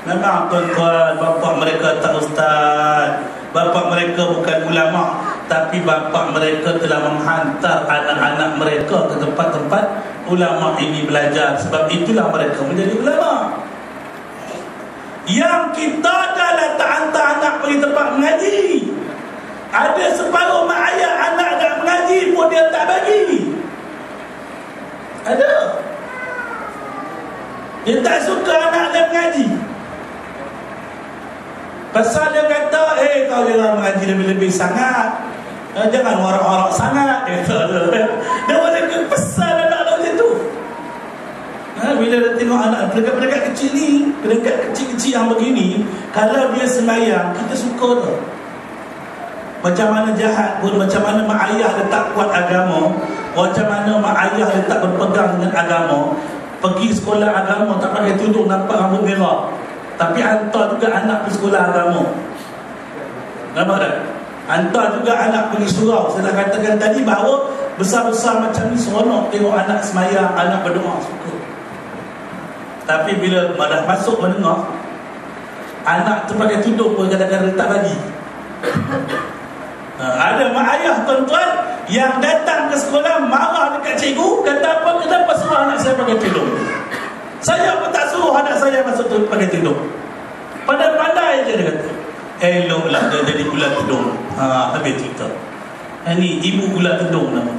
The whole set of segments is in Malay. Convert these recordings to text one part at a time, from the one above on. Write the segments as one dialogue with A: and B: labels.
A: Memang tuan-tuan, bapa mereka tak ustaz, bapa mereka bukan ulama, tapi bapa mereka telah menghantar anak-anak mereka ke tempat-tempat ulama ini belajar. Sebab itulah mereka menjadi ulama. Yang kita dah tak hantar anak pergi tempat mengaji. Ada separuh mak ayah anak nak mengaji pun dia tak bagi. Ada. Dia tak suka anak dia mengaji. Pasal dia kata, kau jangan mengaji lebih-lebih sangat, jangan warak-warak sangat. Dia boleh pesan anak-anak macam tu. Bila dia tengok anak pedekat-pedekat kecil ni, pedekat kecil-kecil yang begini, kalau dia sembahyang, kita suka tu. Macam mana jahat pun, macam mana mak ayah dia tak kuat agama, macam mana mak ayah dia tak berpegang dengan agama, pergi sekolah agama tak pakai tudung, nampak rambut merah, tapi hantar juga anak pergi sekolah agama. Nampak tak? Hantar juga anak pergi surau. Saya dah katakan tadi bahawa besar-besar macam ni seronok tengok anak semayang, anak berdoa, suka. Tapi bila dah masuk menengah, anak tu pakai tudung pun kadang-kadang tak bagi. Ada mak ayah tuan-tuan yang datang ke sekolah marah dekat cikgu, kata apa, kenapa suruh anak saya pakai tudung? Saya pun tak suruh anak saya masuk tu pakai tudung. Pandai-pandai je dia kata. Eloklah dia jadi ulat tudung. Habis cerita. Ini ibu ulat tudung nama.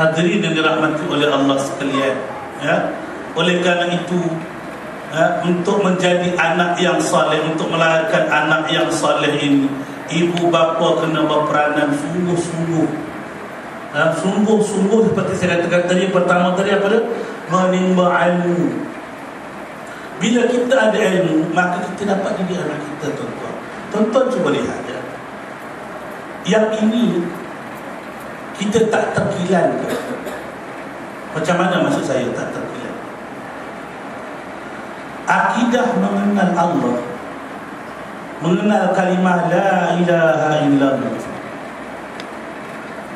A: Hadirin yang dirahmati oleh Allah sekalian, ya. Oleh kerana itu, untuk menjadi anak yang soleh, untuk melahirkan anak yang soleh ini, ibu bapa kena berperanan sungguh-sungguh. Sungguh-sungguh seperti saya katakan tadi, pertama tadi apa dia? Menimba ilmu. Bila kita ada ilmu, maka kita dapat didik anak kita, tuan-tuan. Tuan-tuan cuba lihat ya. Yang ini kita tak terkilan ke? Macam mana maksud saya tak terkilan? Akidah mengenal Allah, mengenal kalimah la ilaha illallah.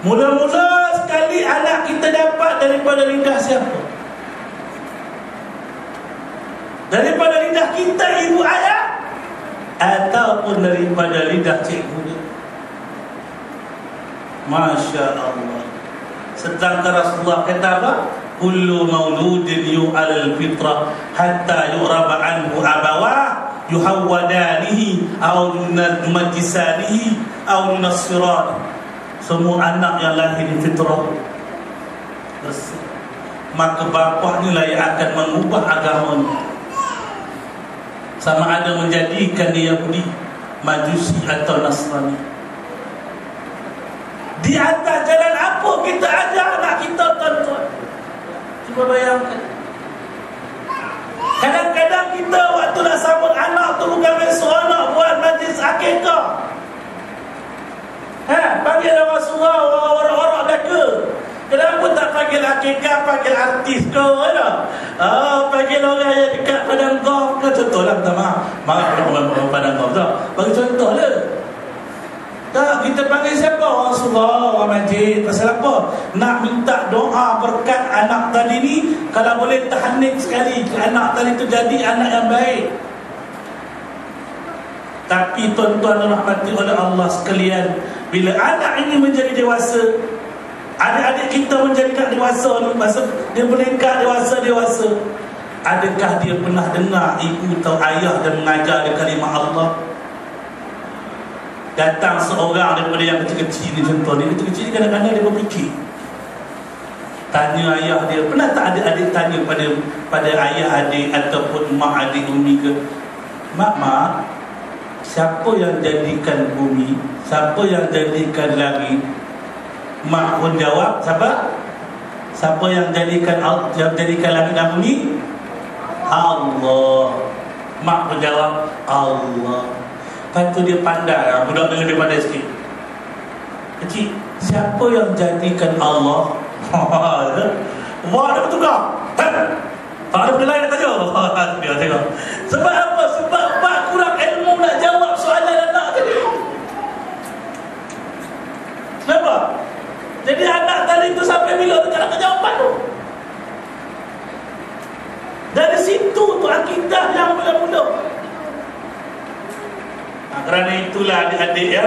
A: Mula-mula sekali anak kita dapat daripada lidah siapa? Daripada lidah kita, ibu ayah, ataupun daripada lidah cikgu dia. Masya Allah. Sedangkan Rasulullah kata apa? Kullu mauludin yu'alal fitrah hatta yu'raba anhu abawah yuhawwadanihi aw yunajjisanihi aw yunassirani. Semua anak yang lahir di fitrah bersih, maka bapa ni lah yang akan mengubah agamanya, sama ada menjadikan dia Yahudi, Majusi atau Nasrani. Di atas jalan apa kita ajar anak kita, tuan-tuan? Cuba bayangkan. Kadang-kadang kita waktu nak sambut anak tu bukan main seronok, buat majlis akikah. Panggil Rasulullah, orang-orang belaka. Kenapa tak panggil akikah, panggil artis ke? Panggil orang yang dekat padang golf ke? Contohlah, minta maaf orang padang golf tu. Bagi contoh lah. Tak, kita panggil siapa? Rasulullah, orang majlis. Pasal apa? Nak minta doa berkat anak tadi ni, kalau boleh tahnik sekali, anak tadi tu jadi anak yang baik. Tapi tuan-tuan rahmati oleh Allah sekalian, bila anak ini menjadi dewasa, adik-adik kita menjadi tak dewasa, masa dia meningkat dewasa, adakah dia pernah dengar ibu atau ayah dan mengajar dia kalimah Allah? Datang seorang daripada yang kecil-kecil ni, contoh ni, kecil-kecil ni kadang-kadang dia berfikir, tanya ayah dia, pernah tak adik-adik tanya pada ayah adik ataupun mak adik umi ke, mak, siapa yang jadikan bumi, siapa yang jadikan langit? Mak pun jawab, siapa? Siapa yang jadikan langit dan bumi? Allah. Mak pun jawab, Allah. Lepas tu dia pandai, budak dengan dia pandai sikit. Kecil, siapa yang jadikan Allah? Wah, ada bertukar. Tak ada benda lain nak tanya. Dia tengok. Sebab apa? Sebab mak kurang ilmu nak jawab soalan anak tadi. Kenapa? Jadi anak tadi tu sampai bila dia tak dapat jawapan tu. Dari situ tu akidah yang mula-mula. Kerana itulah adik-adik ya,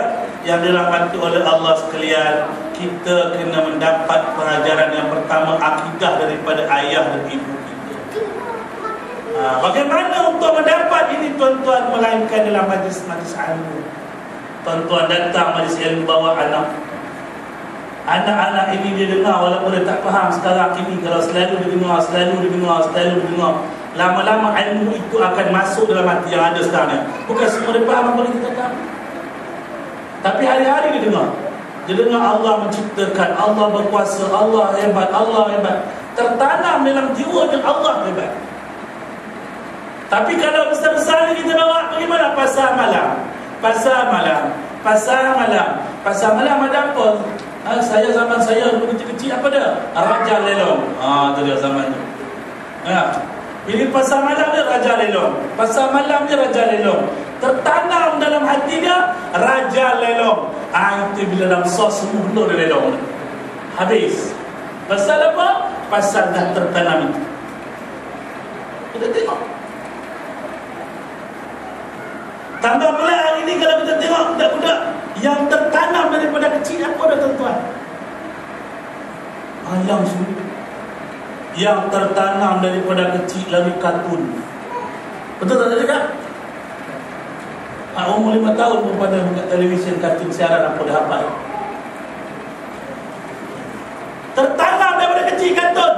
A: yang dirahmati oleh Allah sekalian, kita kena mendapat pengajaran yang pertama, akidah daripada ayah dan ibu kita. Bagaimana untuk mendapat ini tuan-tuan, melainkan dalam majlis-majlis ilmu. Tuan-tuan datang majlis ilmu bawa anak. Anak-anak ini dia dengar walaupun dia tak faham sekarang ini. Kalau selalu dia dengar, lama-lama ilmu itu akan masuk dalam hati yang ada sekarang. Bukan semua dia faham apa kita katakan, tapi hari-hari dia dengar. Dia dengar Allah menciptakan, Allah berkuasa, Allah hebat, Allah hebat. Tertanam dalam jiwa yang Allah hebat. Tapi kalau besar-besar ni kita bawa bagaimana? Pasar malam ada apa? Saya zaman saya dulu kecil-kecil apa dah? Raja Lelong. Tu dia zaman tu. Pilih pasar malam dia Raja Lelong. Pasar malam dia Raja Lelong. Tertanam dalam hati dia Raja Lelong. Itu bila dalam sos semua benda dia lelong. Habis. Pasal apa? Pasal dah tertanam itu. Kita tengok. Tambah pula hari ini kalau kita tengok budak-budak yang tertanam daripada kecil apa dah tuan-tuan? Ayam semua. Yang tertanam daripada kecil lagi kartun. Betul tak saya cakap? Umur 5 tahun pun pada buka televisyen kartun siaran apa dah hafal. Tertanam daripada kecil kartun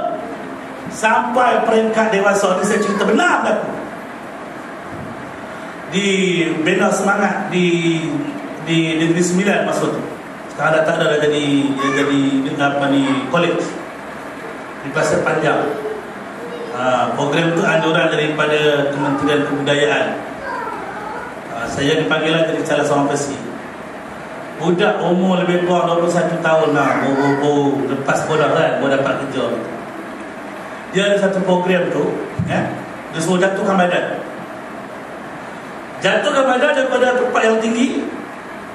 A: sampai peringkat dewasa. Ini saya cerita benar tak? Di bina semangat di Negeri Sembilan masa tu. Sekarang dah tak ada, dah jadi college di Pasir Panjang. Program tu anjuran daripada Kementerian Kebudayaan. Saya dipanggil lah jadi salah seorang pesi. Budak umur lebih kurang 21 tahun lah, baru lepas sekolah kan, baru dapat kerja. Dia ada satu program tu, dia suruh jatuhkan badan. Jatuhkan badan daripada tempat yang tinggi,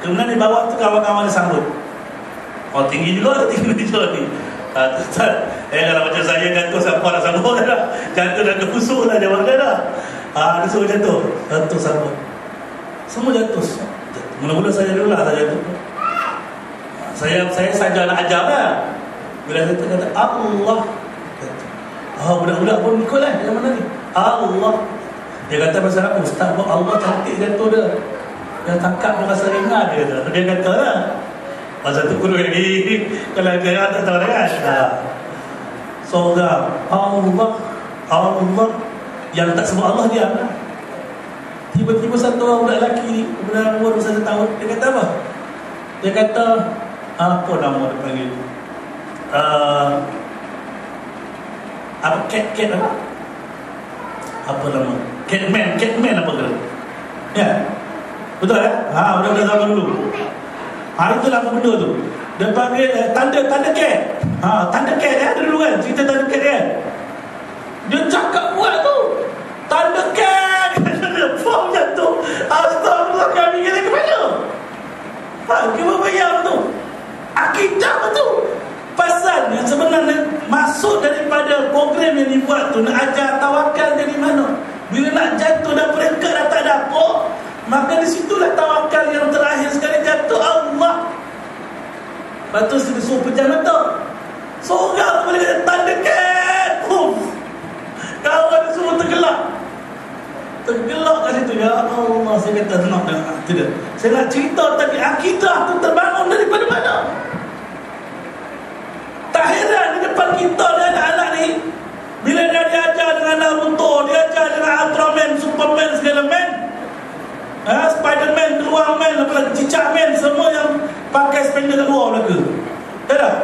A: kemudian di bawah tu kawan-kawan dia sambut. Tinggi juga, tinggi juga ni. Kalau macam saya jatuh, siapa nak sambut dah. Jatuh dah kebusuk lah jawab dia dah. Dia suruh jatuh sambut. Semua jatuh. Mula-mula saya dulu lah saya jatuh. Saya saja nak ajar lah. Bila saya kata Allah, budak-budak pun ikut lah. Yang mana ni? Allah. Dia kata pasal apa? Ustaz, Allah cantik jatuh dia. Dia tangkap dia rasa ringan dia kata. Dia kata lah. Pasal tu kurung ni. Kalau dia tak tahu kan. Seorang Allah. Yang tak sebut Allah dia lah. Tiba-tiba satu orang budak lelaki ni, kemudian umur 21 tahun, dia kata apa? Dia kata, apa nama dia panggil? Cat apa? Apa nama? Catman apa ke? Ya. Betul eh? Budak-budak zaman dulu. Itulah apa benda tu. Dia panggil tanda cat. Tanda cat ada dulu kan, cerita tanda cat kan. Dia cakap buat tu. Tanda cat. Form jatuh. Astagfirullah, kami kena ke mana? Kita bayar tu. Akidah tu. Pasalnya sebenarnya masuk daripada program yang dibuat tu, nak ajar tawakal dari mana? Bila nak jatuh dan peringkat dah tak ada apa, maka di situlah tawakal yang terakhir sekali jatuh Allah. Lepas tu dia suruh pejam mata. Seorang boleh kata tanda cat. Kawan dia semua tergelak kat situ. Ya Allah, saya kata tenang. Tidak. Saya nak cerita tadi akidah tu terbangun daripada mana? Tak heran di depan kita ni anak-anak ni, bila dia diajar dengan Naruto, diajar dengan Ultraman, Superman, segala man, Spiderman, keluar man, cicak man, semua yang pakai spender kat luar belaka. Tak?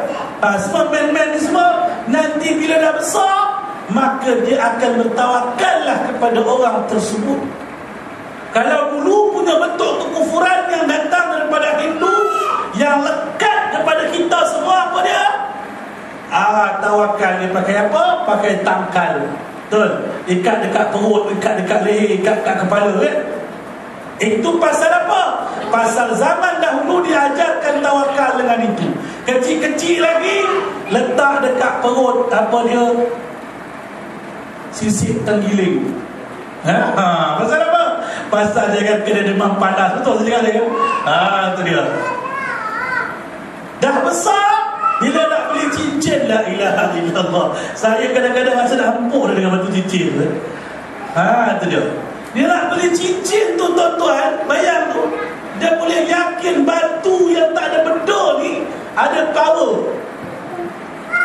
A: Semua man-man ni semua, nanti bila dah besar, maka dia akan bertawakallah kepada orang tersebut. Kalau dulu punya bentuk kekufuran yang datang daripada Hindu, yang lekat kepada kita semua, apa dia? Tawakal dia pakai apa? Pakai tangkal. Betul? Ikat dekat perut, ikat dekat leher, ikat dekat kepala kan? Itu pasal apa? Pasal zaman dahulu diajarkan tawakal dengan itu. Kecil-kecil lagi, letak dekat perut, apa dia? Sisik tenggiling. Pasal apa? Pasal jangan kena demam panas. Betul saya cakap dia. Itu dia. Dah besar, bila nak beli cincin, la ilaha illallah. Saya kadang-kadang rasa dah empuk dengan batu cincin. Itu dia. Dia nak beli cincin tu tuan-tuan, bayang tu, dia boleh yakin batu yang tak ada benda ni ada power.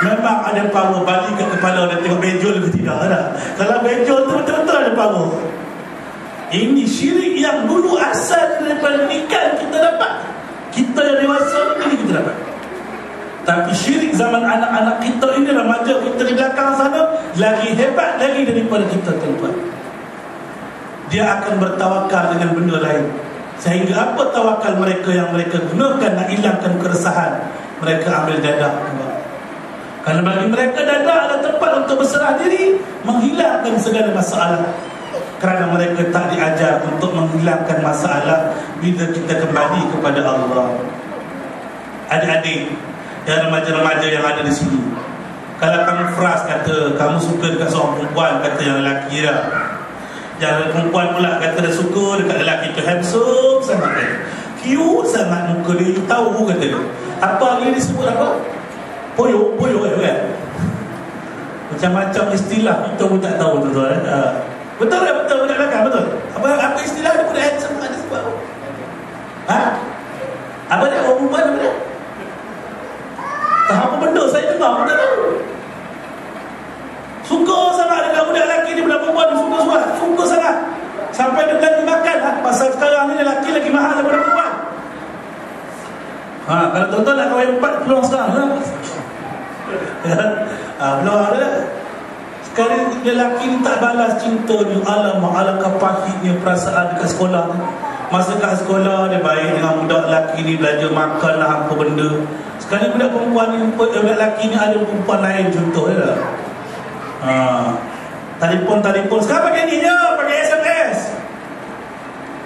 A: Memang ada power. Balik ke kepala dia tengok bejol ke tidak ada. Kalau bejol tu betul-betul ada power. Ini syirik yang dulu asal daripada ikan kita dapat. Kita yang dewasa ini kita dapat. Tapi syirik zaman anak-anak kita ini, remaja kita di belakang sana, lagi hebat lagi daripada kita, tuan-tuan. Dia akan bertawakal dengan benda lain. Sehingga apa tawakal mereka yang mereka gunakan nak hilangkan keresahan, mereka ambil dadah. Kerana bagi mereka dadah adalah tempat untuk berserah diri, menghilangkan segala masalah. Kerana mereka tak diajar untuk menghilangkan masalah bila kita kembali kepada Allah. Adik-adik dan remaja-remaja yang ada di sini, kalau kamu frust kata kamu suka dekat seorang perempuan, kata yang lelaki dah. Jangan perempuan pula kata dia suka dekat lelaki tu handsome sangat, cute sangat muka dia, you tahu kata dia. Apa hari ni disebut apa? Poyok kan? Macam-macam istilah kita pun tak tahu, tuan-tuan. Betul tak? Betul betul. Apa istilah dia pun dah handsome ada sebab apa? Apa dia? Orang perempuan apa dia? Apa benda saya dengar pun tak tahu. Suka sangat dekat budak lelaki ni, budak perempuan ni suka sangat. Sampai dia belanja makan pasal sekarang ni lelaki lagi mahal daripada perempuan. Kalau tuan-tuan nak kahwin 4 peluang sekarang peluang ada. Sekali lelaki ni tak balas cinta ni, alangkah pahitnya perasaan dekat sekolah ni. Masa kat sekolah dia baik dengan budak lelaki ni, belajar makan lah apa benda. Sekali budak perempuan ni, budak lelaki ni ada perempuan lain, contoh dia lah. Telefon sekarang pakai ni je, pakai SMS.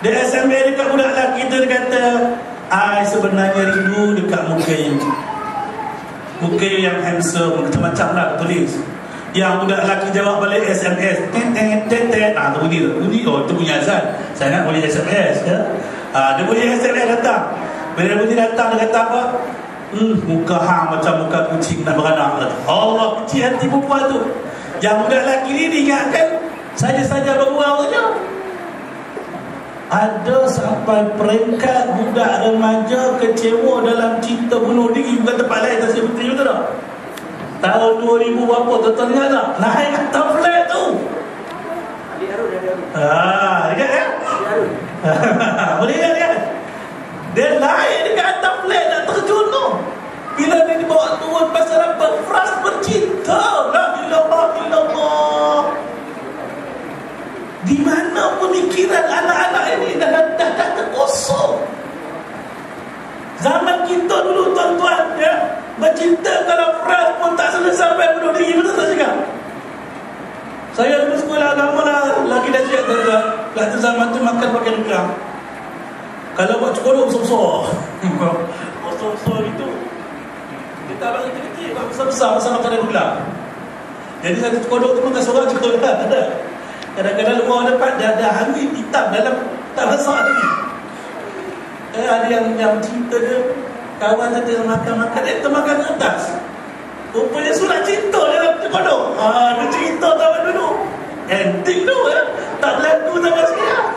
A: Dia SMS dekat budak lelaki tu, dia kata, I sebenarnya rindu dekat muka yang handsome, macam-macam lah tulis. Yang budak lelaki jawab balik SMS, tu bunyi, tu bunyi azan. Saya nak bunyi SMS ya? Dia bunyi SMS datang. Bila dia bunyi datang, dia kata apa? Muka hang macam muka kucing nak beranak. Allah, kecil hati perempuan tu. Yang budak lelaki ni diingatkan saja-saja bergurau saja. Ada sampai peringkat budak remaja kecewa dalam cinta bunuh diri, bukan tempat lain, tak sebut betul tak? Tahun 2000 berapa, tuan-tuan ingat tak? Naik atas flat tu. Ingat kan? Boleh ingat kan? Dia naik dekat atas flat nak terjun tu. Bila dia dibawa turun pasal apa? Frust bercinta. La ilaha illallah. Di mana pemikiran anak-anak ini dah terkosong. Zaman kita dulu, tuan-tuan ya, bercinta kalau frust pun tak selesai sampai bunuh diri. Betul tak cakap? Saya dulu sekolah agama lah, lagi dah cakap tuan-tuan. Waktu zaman tu makan pakai lekang. Kalau buat cekodok besar-besar besar-besar itu, kita abang kecil-kecil, buat besar-besar masa makan lekang. Jadi satu cekodok tu pun tak seorang cekodok lah, ada. Kadang-kadang luar dapat dah hangi hitam dalam, tak besar lagi. Ada yang cinta dia, kawan dia makan-makan, termakan atas. Rupanya surat cinta dalam cekodok. Dia cerita zaman dulu. Ending tu tak berlaku zaman sekarang.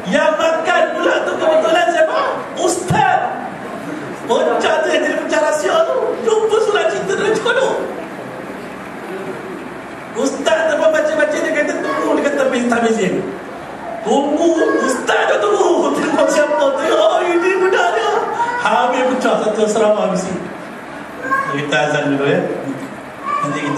A: Yang makan pula tu kebetulan siapa? Ustaz. Bocah tu yang jadi pecah rahsia tu, jumpa surat cinta dalam cekodok. Ustaz tu baca-baca, dia kata tunggu, dia kata habis-habisin. Tunggu, Ustaz tu tunggu. Tengok siapa tu, ini budak dia. Habis pecah satu asrama habis. Kita azan dulu ya. Nanti kita